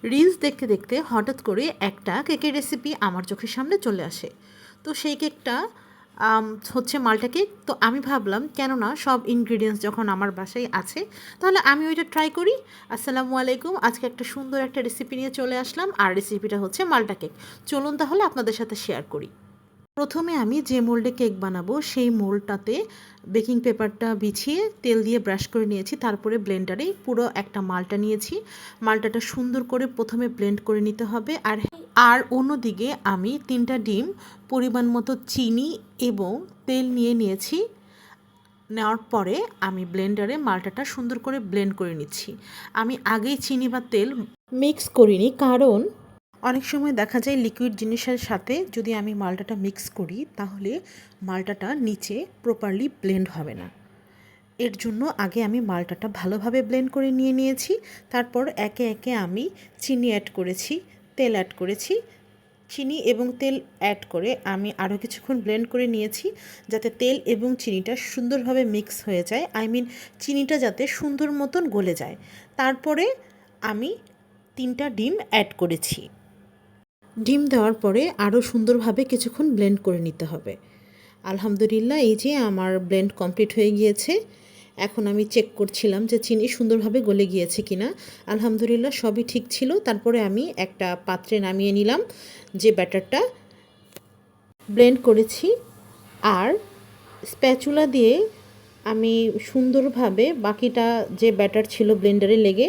Reels দেখতে দেখতে হঠাৎ করে একটা কেকের রেসিপি আমার চোখের সামনে চলে আসে। তো সেই কেকটা হচ্ছে মাল্টা কেক। তো আমি ভাবলাম কেননা সব ইনগ্রিডিয়েন্টস যখন আমার বাসায় আছে তাহলে আমি ওইটা ট্রাই করি। আসসালামু আলাইকুম, আজকে একটা সুন্দর একটা রেসিপি নিয়ে চলে আসলাম, আর রেসিপিটা হচ্ছে মাল্টা কেক। চলুন তাহলে আপনাদের সাথে শেয়ার করি। প্রথমে আমি যে মোল্ডে কেক বানাবো সেই মোল্ডটাতে বেকিং পেপারটা বিছিয়ে তেল দিয়ে ব্রাশ করে নিয়েছি। তারপরে ব্লেন্ডারে পুরো একটা মালটা নিয়েছি। মালটাটা সুন্দর করে প্রথমে ব্লেন্ড করে নিতে হবে। আর অন্যদিকে আমি 3টা ডিম, পরিমাণ মতো চিনি এবং তেল নিয়ে নিয়েছি। নেওয়ার পরে আমি ব্লেন্ডারে মালটাটা সুন্দর করে ব্লেন্ড করে নিচ্ছি। আমি আগেই চিনি বা তেল মিক্স করিনি, কারণ অনেক সময় দেখা যায় লিকুইড জিনিসের সাথে যদি আমি মালটাটা মিক্স করি তাহলে মালটাটা নিচে প্রপারলি ব্লেন্ড হবে না। এর জন্য আগে আমি মালটাটা ভালোভাবে ব্লেন্ড করে নিয়েছি। তারপর একে একে আমি চিনি অ্যাড করেছি, তেল অ্যাড করেছি। চিনি এবং তেল অ্যাড করে আমি আরও কিছুক্ষণ ব্লেন্ড করে নিয়েছি, যাতে তেল এবং চিনিটা সুন্দরভাবে মিক্স হয়ে যায়। চিনিটা যাতে সুন্দর মতন গলে যায়। তারপরে আমি 3টা ডিম অ্যাড করেছি। ডিম দেওয়ার পরে আরও সুন্দরভাবে কিছুক্ষণ ব্লেন্ড করে নিতে হবে। আলহামদুলিল্লাহ, এই যে আমার ব্লেন্ড কমপ্লিট হয়ে গিয়েছে। এখন আমি চেক করছিলাম যে চিনি সুন্দরভাবে গলে গিয়েছে কিনা। আলহামদুলিল্লাহ, সবই ঠিক ছিল। তারপরে আমি একটা পাত্রে নামিয়ে নিলাম যে ব্যাটারটা ব্লেন্ড করেছি, আর স্প্যাচুলা দিয়ে আমি সুন্দরভাবে বাকিটা যে ব্যাটার ছিল ব্লেন্ডারে লেগে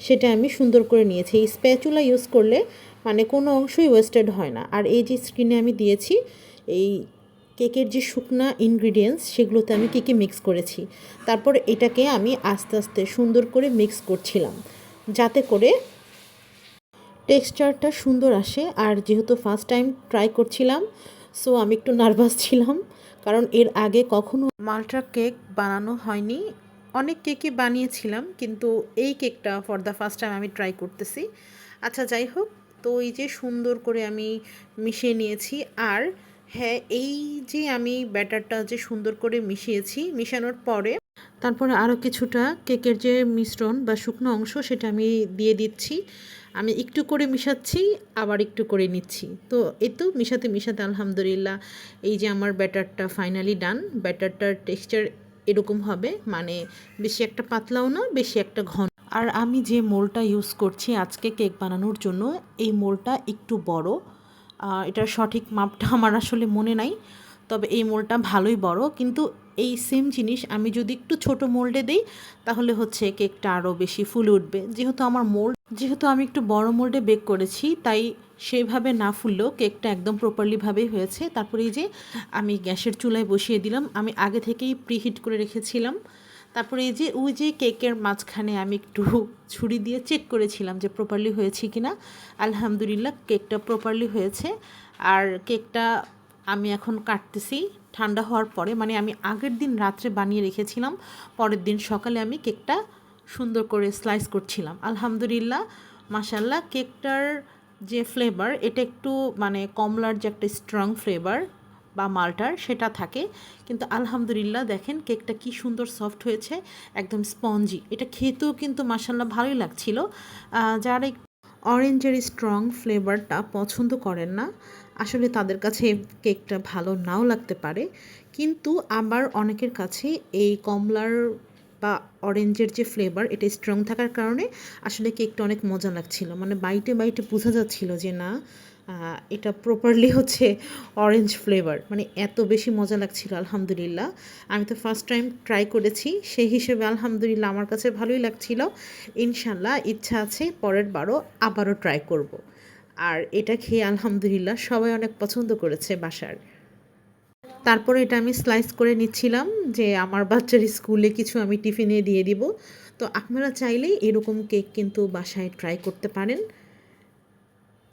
সেটা আমি সুন্দর করে নিয়েছি। এই স্প্যাচুলা ইউজ করলে মানে কোনো অংশই ওয়েস্টেড হয় না। আর এই যে স্ক্রিনে আমি দিয়েছি এই কেকের যে শুকনা ইনগ্রিডিয়েন্টস সেগুলোতে আমি কী কী মিক্স করেছি। তারপর এটাকে আমি আস্তে আস্তে সুন্দর করে মিক্স করছিলাম যাতে করে টেক্সচারটা সুন্দর আসে। আর যেহেতু ফার্স্ট টাইম ট্রাই করছিলাম, সো আমি একটু নার্ভাস ছিলাম, কারণ এর আগে কখনো মাল্টা কেক বানানো হয়নি। অনেক কেকই বানিয়েছিলাম, কিন্তু এই কেকটা ফর দ্য ফার্স্ট টাইম আমি ট্রাই করতেছি। আচ্ছা, যাই হোক, তো এই যে সুন্দর করে আমি মিশিয়ে নিয়েছি। আর হ্যাঁ, এই যে আমি ব্যাটারটা যে সুন্দর করে মিশিয়েছি, মিশানোর পরে তারপরে আরও কিছুটা কেকের যে মিশ্রণ বা শুকনো অংশ সেটা আমি দিয়ে দিচ্ছি। আমি একটু করে মিশাচ্ছি, আবার একটু করে নিচ্ছি। তো এই তো মিশাতে মিশাতে আলহামদুলিল্লাহ এই যে আমার ব্যাটারটা ফাইনালি ডান। ব্যাটারটার টেক্সচার এরকম হবে, মানে বেশি একটা পাতলাও না, বেশি একটা ঘন। আর আমি যে মোলটা ইউজ করছি আজকে কেক বানানোর জন্য, এই মোলটা একটু বড়। এটার সঠিক মাপটা আমার আসলে মনে নাই, তবে এই মোলটা ভালোই বড়। কিন্তু এই সেম জিনিস আমি যদি একটু ছোট মোল্ডে দিই তাহলে হচ্ছে কেকটা আরও বেশি ফুলে উঠবে। যেহেতু আমি একটু বড় মোল্ডে বেক করেছি, তাই সেইভাবে না ফুললেও কেকটা একদম প্রপারলিভাবেই হয়েছে। তারপরে এই যে আমি গ্যাসের চুলায় বসিয়ে দিলাম। আমি আগে থেকেই প্রিহিট করে রেখেছিলাম। তারপরে এই যে ওই যে কেকের মাঝখানে আমি একটু ছুরি দিয়ে চেক করেছিলাম যে প্রপারলি হয়েছে কিনা। আলহামদুলিল্লাহ, কেকটা প্রপারলি হয়েছে। আর কেকটা আমি এখন কাটতেছি ঠান্ডা হওয়ার পরে, মানে আমি আগের দিন রাত্রে বানিয়ে রেখেছিলাম, পরের দিন সকালে আমি কেকটা সুন্দর করে স্লাইস করছিলাম। আলহামদুলিল্লাহ, মাশাল্লাহ, কেকটার যে ফ্লেভার এটা একটু মানে কমলার যে একটা স্ট্রং ফ্লেভার বা মাল্টার সেটা থাকে, কিন্তু আলহামদুলিল্লাহ দেখেন কেকটা কি সুন্দর সফট হয়েছে, একদম স্পঞ্জি। এটা খেতেও কিন্তু মাশাল্লাহ ভালোই লাগছিল। যারা অরেঞ্জের স্ট্রং ফ্লেভারটা পছন্দ করেন না, আসলে তাদের কাছে কেকটা ভালো নাও লাগতে পারে। কিন্তু আবার অনেকের কাছে এই কমলার বা অরেঞ্জের যে ফ্লেভার এটা স্ট্রং থাকার কারণে আসলে কেকটা অনেক মজা লাগছিল। মানে বাইটে বাইটে বোঝা যাচ্ছিল যে না, এটা প্রপারলি হচ্ছে অরেঞ্জ ফ্লেভার, মানে এত বেশি মজা লাগছিল। আলহামদুলিল্লাহ, আমি তো ফার্স্ট টাইম ট্রাই করেছি, সেই হিসেবে আলহামদুলিল্লাহ আমার কাছে ভালোই লাগছিল। ইনশাল্লাহ ইচ্ছা আছে পরের বারও আবারও ট্রাই করব। আর এটা খেয়ে আলহামদুলিল্লাহ সবাই অনেক পছন্দ করেছে বাসার। তারপরে এটা আমি স্লাইস করে নিচ্ছিলাম যে আমার বাচ্চার স্কুলে কিছু আমি টিফিনে দিয়ে দিব। তো আপনারা চাইলেই এরকম কেক কিন্তু বাসায় ট্রাই করতে পারেন,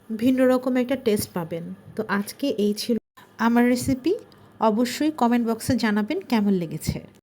ভিন্ন রকম একটা টেস্ট পাবেন। তো আজকে এই ছিল আমার রেসিপি। অবশ্যই কমেন্ট বক্সে জানাবেন কেমন লেগেছে।